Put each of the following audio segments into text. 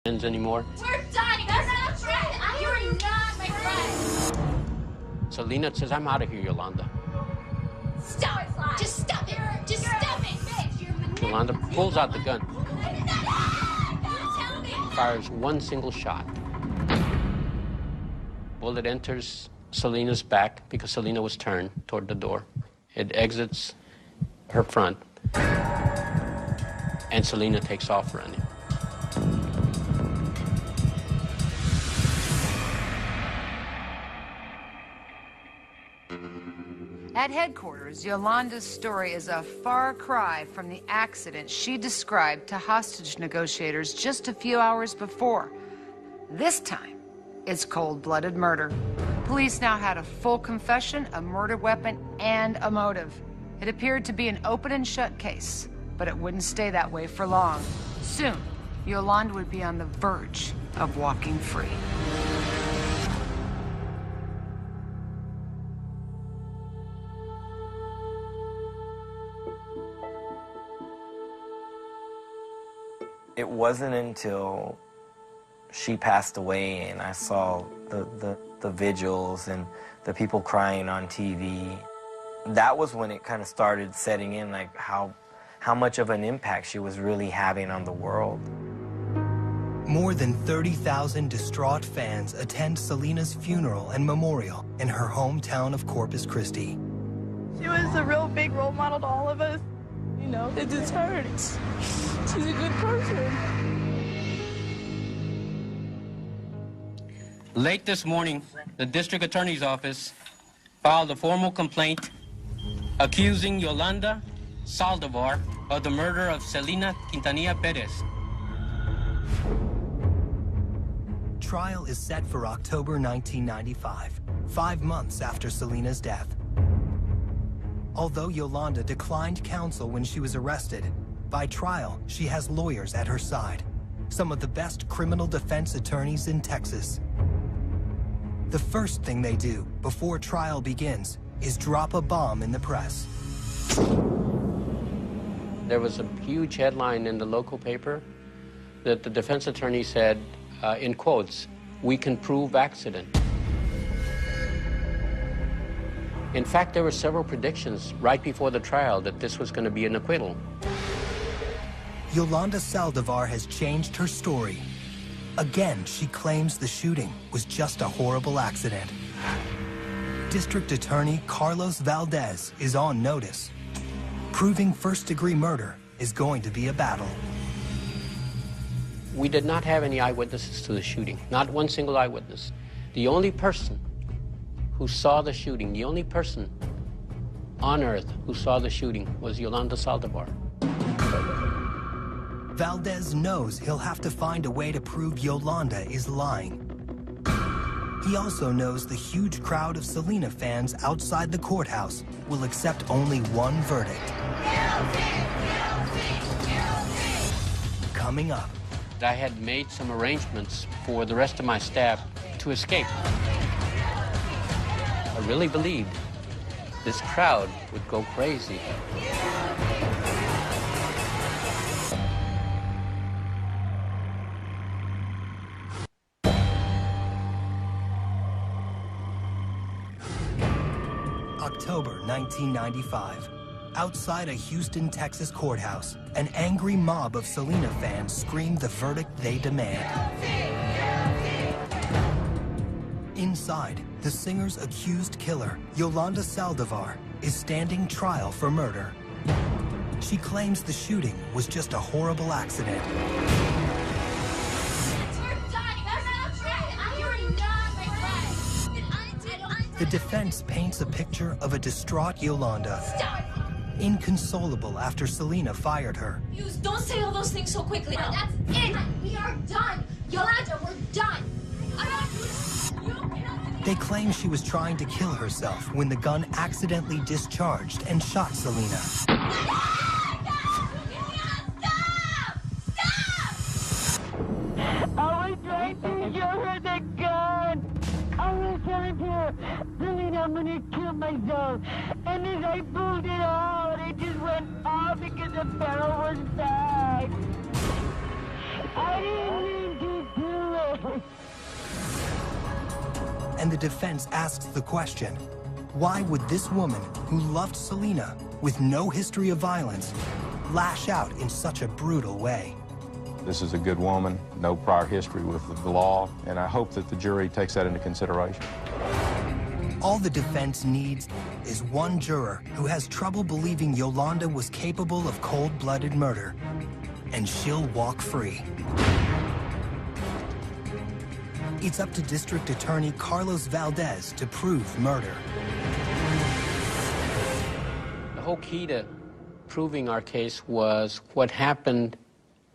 Anymore. We're done. That's not true. You're not my friend. Selena says, I'm out of here, Yolanda. Stop it. Just stop it. Just stop it. Yolanda pulls out the gun. Fires one single shot. Bullet enters Selena's back because Selena was turned toward the door. It exits her front, and Selena takes off running. At headquarters, Yolanda's story is a far cry from the accident she described to hostage negotiators just a few hours before. This time, it's cold-blooded murder. Police now had a full confession, a murder weapon, and a motive. It appeared to be an open and shut case, but it wouldn't stay that way for long. Soon, Yolanda would be on the verge of walking free. It wasn't until she passed away and I saw the vigils and the people crying on TV. That was when it kind of started setting in, like how much of an impact she was really having on the world. More than 30,000 distraught fans attend Selena's funeral and memorial in her hometown of Corpus Christi. She was a real big role model to all of us. You know, it just hurts. She's a good person. Late this morning, the district attorney's office filed a formal complaint accusing Yolanda Saldivar of the murder of Selena Quintanilla Perez. Trial is set for October 1995, 5 months after Selena's death. Although Yolanda declined counsel when she was arrested, by trial, she has lawyers at her side, some of the best criminal defense attorneys in Texas. The first thing they do before trial begins is drop a bomb in the press. There was a huge headline in the local paper that the defense attorney said, in quotes, "We can prove accident." In fact, there were several predictions right before the trial that this was going to be an acquittal. Yolanda Saldivar has changed her story. Again, she claims the shooting was just a horrible accident. District Attorney Carlos Valdez is on notice. Proving first-degree murder is going to be a battle. We did not have any eyewitnesses to the shooting, not one single eyewitness. The only person who saw the shooting, the only person on earth who saw the shooting was Yolanda Saldivar. Valdez knows he'll have to find a way to prove Yolanda is lying. He also knows the huge crowd of Selena fans outside the courthouse will accept only one verdict. Coming up. I had made some arrangements for the rest of my staff to escape. I really believed this crowd would go crazy. October 1995. Outside a Houston, Texas courthouse, an angry mob of Selena fans scream the verdict they demand. Inside, the singer's accused killer, Yolanda Saldivar, is standing trial for murder. She claims the shooting was just a horrible accident. The defense paints a picture of a distraught Yolanda, inconsolable after Selena fired her. Don't say all those things so quickly. That's it. We are done. Yolanda, we're done. They claim she was trying to kill herself when the gun accidentally discharged and shot Selena. I was trying to show her the gun. I was telling her, Selena, I'm gonna kill myself. And as I pulled it out, it just went off because the barrel was back. I didn't mean to do it. And the defense asks the question, why would this woman who loved Selena with no history of violence lash out in such a brutal way? This is a good woman, no prior history with the law, and I hope that the jury takes that into consideration. All the defense needs is one juror who has trouble believing Yolanda was capable of cold-blooded murder, and she'll walk free. It's up to District Attorney Carlos Valdez to prove murder. The whole key to proving our case was what happened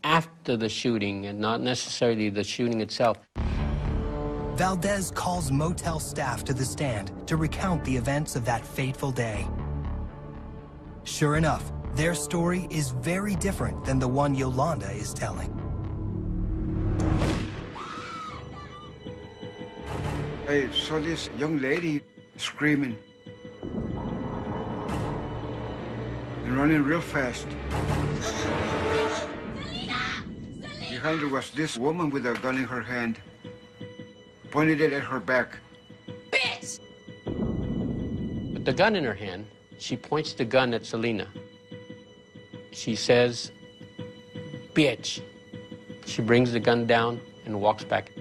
after the shooting and not necessarily the shooting itself. Valdez calls motel staff to the stand to recount the events of that fateful day. Sure enough, their story is very different than the one Yolanda is telling. I saw this young lady screaming and running real fast. Behind her was this woman with a gun in her hand, pointed it at her back. Bitch! With the gun in her hand, she points the gun at Selena. She says, bitch. She brings the gun down and walks back.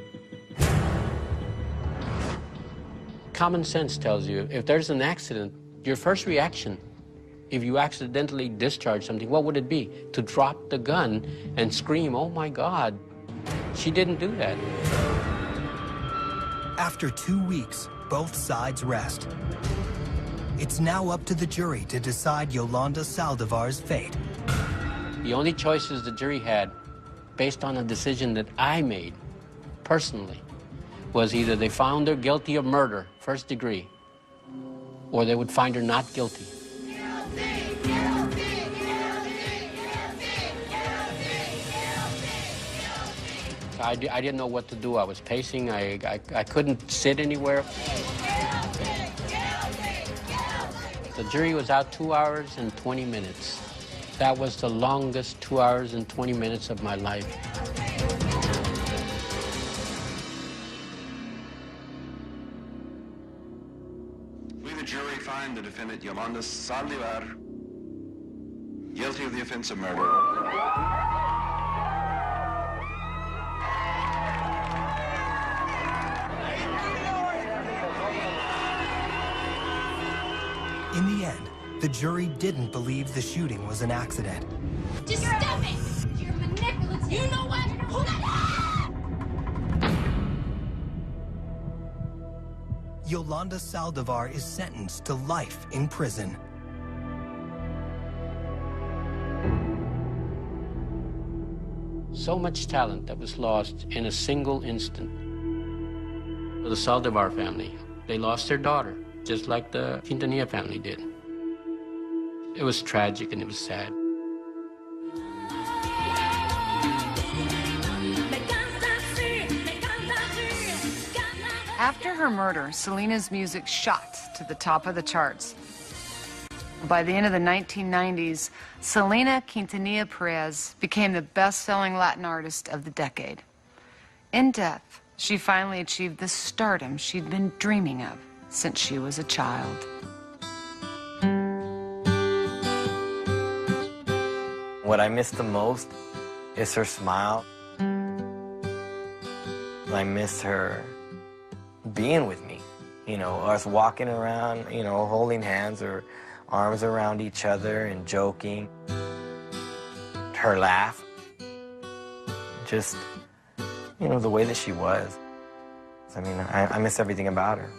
Common sense tells you, if there's an accident, your first reaction, if you accidentally discharge something, what would it be? To drop the gun and scream, oh my God. She didn't do that. After 2 weeks, both sides rest. It's now up to the jury to decide Yolanda Saldivar's fate. The only choices the jury had, based on a decision that I made personally, was either they found her guilty of murder, first degree, or they would find her not guilty. I didn't know what to do. I was pacing. I couldn't sit anywhere. The jury was out 2 hours and 20 minutes. That was the longest 2 hours and 20 minutes of my life. We, the jury, find the defendant Yolanda Saldivar guilty of the offense of murder. In the end, the jury didn't believe the shooting was an accident. Just stop it! You're manipulative. You know what? Hold on! Yolanda Saldivar is sentenced to life in prison. So much talent that was lost in a single instant. The Saldivar family, they lost their daughter, just like the Quintanilla family did. It was tragic and it was sad. After her murder, Selena's music shot to the top of the charts. By the end of the 1990s, Selena Quintanilla Perez became the best-selling Latin artist of the decade. In death, she finally achieved the stardom she'd been dreaming of since she was a child. What I miss the most is her smile. I miss her being with me, you know, us walking around, you know, holding hands or arms around each other and joking. Her laugh, just, you know, the way that she was. I mean, I miss everything about her.